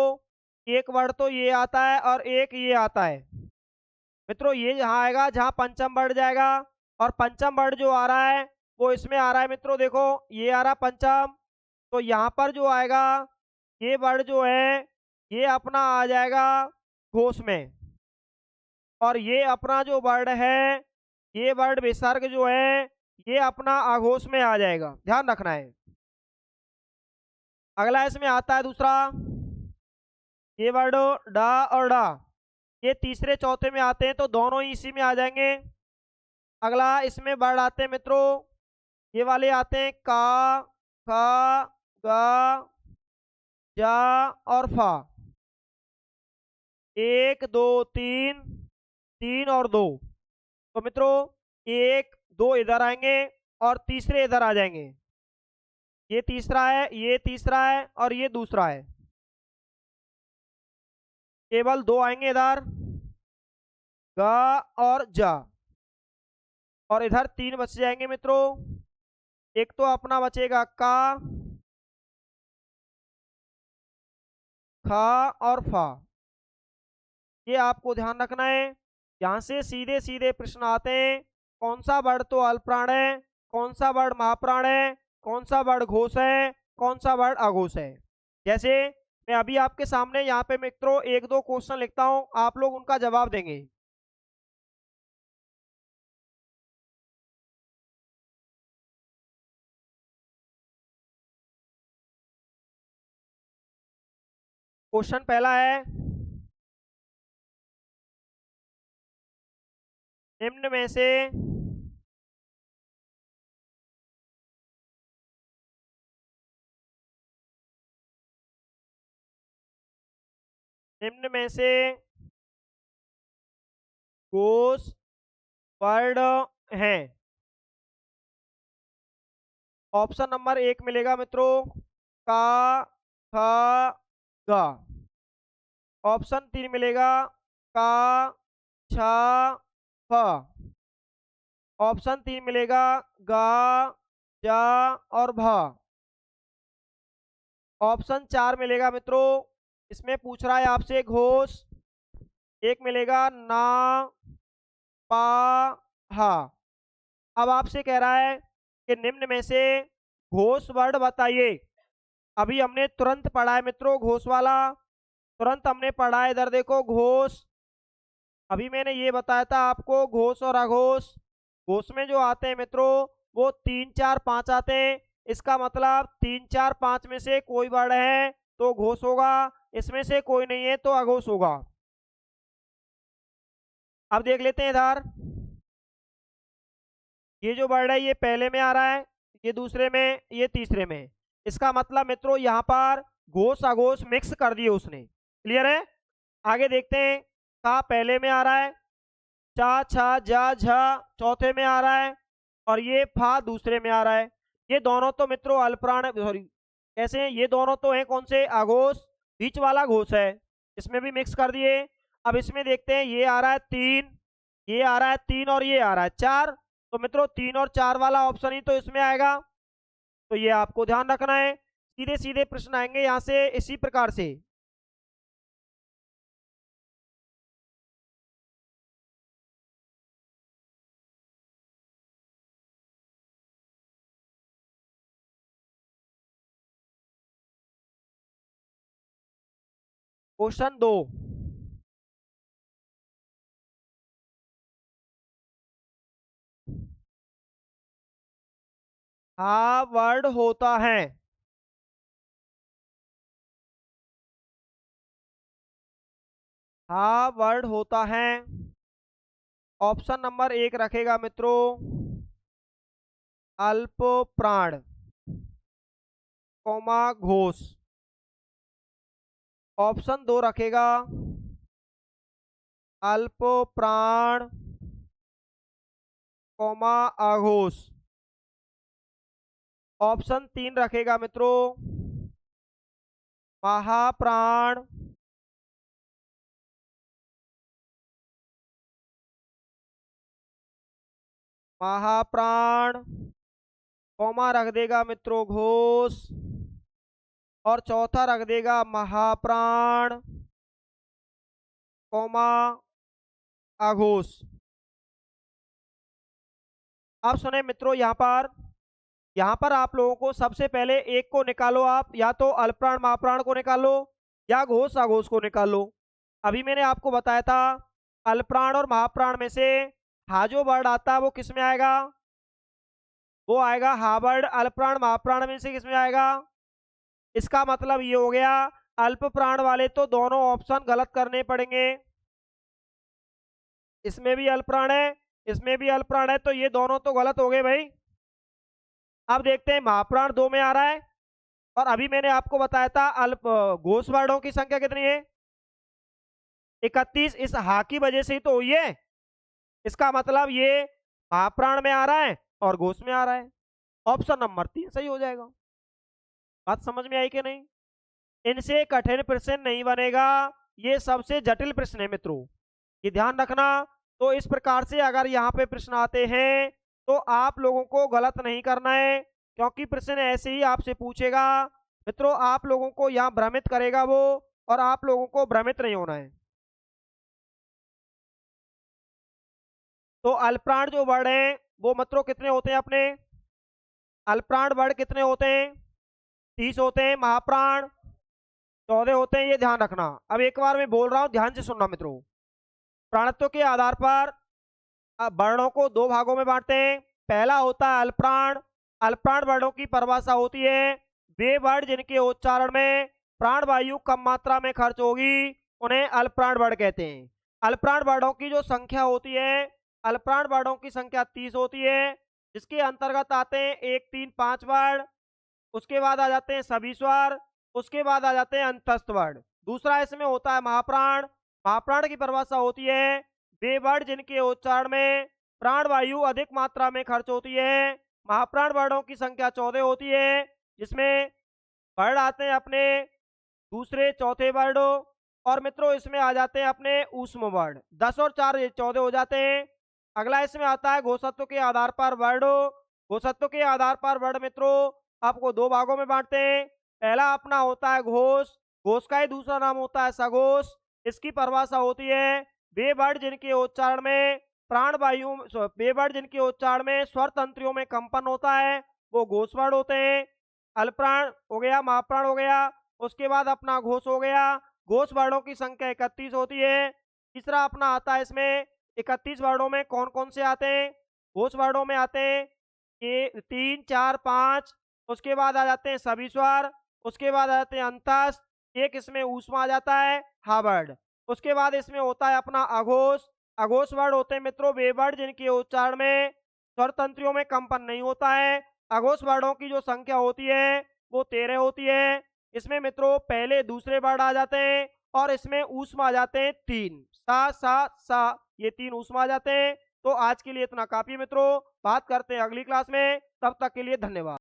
एक वर्ड तो ये आता है और एक ये आता है। मित्रों ये जहाँ आएगा जहाँ पंचम वर्ड जाएगा, और पंचम वर्ड जो आ रहा है वो इसमें आ रहा है मित्रों, देखो ये आ रहा पंचम। तो यहाँ पर जो आएगा ये वर्ड जो है ये अपना आ जाएगा घोष में, और ये अपना जो वर्ड है ये वर्ड विसर्ग जो है ये अपना आघोष में आ जाएगा, ध्यान रखना है। अगला इसमें आता है दूसरा, ये वर्ड डा और डा, ये तीसरे चौथे में आते हैं तो दोनों ही इसी में आ जाएंगे। अगला इसमें वर्ड आते हैं मित्रों, ये वाले आते हैं का, खा, गा, जा और फा। एक दो तीन, तीन और दो। तो मित्रों एक दो इधर आएंगे और तीसरे इधर आ जाएंगे। ये तीसरा है, ये तीसरा है और ये दूसरा है। केवल दो आएंगे इधर, गा और जा, और इधर तीन बच जाएंगे मित्रों। एक तो अपना बचेगा का, खा और फा। ये आपको ध्यान रखना है। यहाँ से सीधे सीधे प्रश्न आते हैं, कौन सा वर्ड तो अल्पप्राण है, कौन सा वर्ड महाप्राण है, कौन सा वर्ड घोष है, कौन सा वर्ड अघोष है। जैसे मैं अभी आपके सामने यहाँ पे मित्रों एक दो क्वेश्चन लिखता हूँ, आप लोग उनका जवाब देंगे। क्वेश्चन पहला है, निम्न में से निम्न में से घोष वर्ड हैं। ऑप्शन नंबर एक मिलेगा मित्रों का, ख, गा। ऑप्शन तीन मिलेगा का, छ, फ। ऑप्शन तीन मिलेगा गा, जा और भा। ऑप्शन चार मिलेगा मित्रों, इसमें पूछ रहा है आपसे घोष, एक मिलेगा ना, पा, हा। अब आपसे कह रहा है कि निम्न में से घोष वर्ड बताइए। अभी हमने तुरंत पढ़ा है मित्रों घोष वाला, तुरंत हमने पढ़ा है, इधर देखो घोष। अभी मैंने ये बताया था आपको घोष और अघोष। घोष में जो आते हैं मित्रों वो तीन चार पांच आते हैं, इसका मतलब तीन चार पांच में से कोई वर्ड है तो घोष होगा, इसमें से कोई नहीं है तो अघोष होगा। अब देख लेते हैं इधर, ये जो वर्ड है ये पहले में आ रहा है, ये दूसरे में, ये तीसरे में। इसका मतलब मित्रों यहाँ पर घोष अघोष मिक्स कर दिए उसने। क्लियर है। आगे देखते हैं, का पहले में आ रहा है, चा छा जा झा चौथे में आ रहा है, और ये फा दूसरे में आ रहा है। ये दोनों तो मित्रों अल्पप्राण, सॉरी कैसे हैं, ये दोनों तो हैं कौन से, आघोष। बीच वाला घोष है, इसमें भी मिक्स कर दिए। अब इसमें देखते हैं, ये आ रहा है तीन, ये आ रहा है तीन और ये आ रहा है चार। तो मित्रों तीन और चार वाला ऑप्शन ही तो इसमें आएगा, तो ये आपको ध्यान रखना है। सीधे सीधे प्रश्न आएंगे यहां से इसी प्रकार से। क्वेश्चन दो, हा वर्ड होता है, हा वर्ड होता है। ऑप्शन नंबर 1 रखेगा मित्रों अल्प प्राण, कोमा घोष। ऑप्शन 2 रखेगा अल्प प्राण, कोमा आघोष। ऑप्शन 3 रखेगा मित्रों महाप्राण, महाप्राण, कोमा रख देगा मित्रों घोष, और चौथा रख देगा महाप्राण, कोमा आघोष। अब सुने मित्रों, यहाँ पर आप लोगों को सबसे पहले एक को निकालो। आप या तो अल्पप्राण महाप्राण को निकालो या घोष आघोष को निकालो। अभी मैंने आपको बताया था अल्पप्राण और महाप्राण में से हा जो वर्ड आता है वो किस में आएगा, वो आएगा हा वर्ड अल्पप्राण महाप्राण में से किस में आएगा। इसका मतलब ये हो गया अल्प प्राण वाले तो दोनों ऑप्शन गलत करने पड़ेंगे। इसमें भी अल्प प्राण है, इसमें भी अल्प प्राण है, तो ये दोनों तो गलत हो गए भाई। अब देखते हैं महाप्राण 2 में आ रहा है, और अभी मैंने आपको बताया था अल्प घोष वर्णों की संख्या कितनी है 31। इस हा की वजह से ही तो हुई है। इसका मतलब ये महाप्राण में आ रहा है और घोष में आ रहा है। ऑप्शन नंबर 3 सही हो जाएगा। बात समझ में आई कि नहीं। इनसे कठिन प्रश्न नहीं बनेगा, ये सबसे जटिल प्रश्न है मित्रों, ये ध्यान रखना। तो इस प्रकार से अगर यहाँ पे प्रश्न आते हैं तो आप लोगों को गलत नहीं करना है, क्योंकि प्रश्न ऐसे ही आपसे पूछेगा मित्रों, आप लोगों को यहाँ भ्रमित करेगा वो, और आप लोगों को भ्रमित नहीं होना है। तो अल्पप्राण जो वर्ड है वो मित्रों कितने होते हैं अपने, अल्पप्राण वर्ड कितने होते हैं 30 होते हैं, महाप्राण 14 होते हैं, ये ध्यान रखना। अब एक बार मैं बोल रहा हूं, ध्यान से सुनना मित्रों। प्राणत्व के आधार पर वर्णों को 2 भागों में बांटते हैं। पहला होता है अल्पप्राण। अल्पप्राण वर्णों की परिभाषा होती है वे वर्ण जिनके उच्चारण में प्राण वायु कम मात्रा में खर्च होगी उन्हें अल्पप्राण वर्ण कहते हैं। अल्पप्राण वर्णों की जो संख्या होती है, अल्पप्राण वर्णों की संख्या 30 होती है, जिसके अंतर्गत आते हैं 1 3 5 वर्ण, उसके बाद आ जाते हैं सभी स्वर, उसके बाद आ जाते हैं अंतस्थ वर्ण। दूसरा इसमें होता है महाप्राण। महाप्राण की परिभाषा होती है वे वर्ण जिनके उच्चारण में प्राण वायु अधिक मात्रा में खर्च होती है। महाप्राण वर्णों की संख्या 14 होती है, जिसमें वर्ण आते हैं अपने दूसरे चौथे वर्ण, और मित्रों इसमें आ जाते हैं अपने ऊष्म वर्ण। 10 और 4 14 हो जाते हैं। अगला इसमें आता है घोषत्व के आधार पर वर्ण। घोषत्व के आधार पर वर्ण मित्रों आपको 2 भागों में बांटते हैं। पहला अपना होता है घोष, घोष का ही दूसरा नाम होता है सघोष। इसकी परिभाषा होती है वे वर्ण जिनके उच्चारण में प्राण वायु, वे वर्ण जिनके उच्चारण में स्वर तंत्रियों में कंपन होता है वो घोष वर्ण होते हैं। अल्पप्राण हो गया, महाप्राण हो गया, उसके बाद अपना घोष हो गया। घोष वर्णों की संख्या 31 होती है। तीसरा अपना आता है इसमें 31 वर्णों में कौन कौन से आते हैं, घोष वर्णों में आते हैं ये 3 4 5, उसके बाद आ जाते हैं सभी स्वर, उसके बाद आ जाते हैं अंतस्थ, एक इसमें ऊष्मा आ जाता है हा वर्ड, उसके बाद इसमें होता है अपना अघोष। अघोष वर्ड होते हैं मित्रों वे वर्ड जिनके उच्चारण में स्वर तंत्रियों में कंपन नहीं होता है। अघोष वर्णों की जो संख्या होती है वो 13 होती है। इसमें मित्रों पहले दूसरे वर्ड आ जाते हैं, और इसमें ऊष्मा आ जाते हैं 3 सा सा सा, ये 3 ऊष्मा आ जाते हैं। तो आज के लिए इतना काफी मित्रों, बात करते हैं अगली क्लास में, तब तक के लिए धन्यवाद।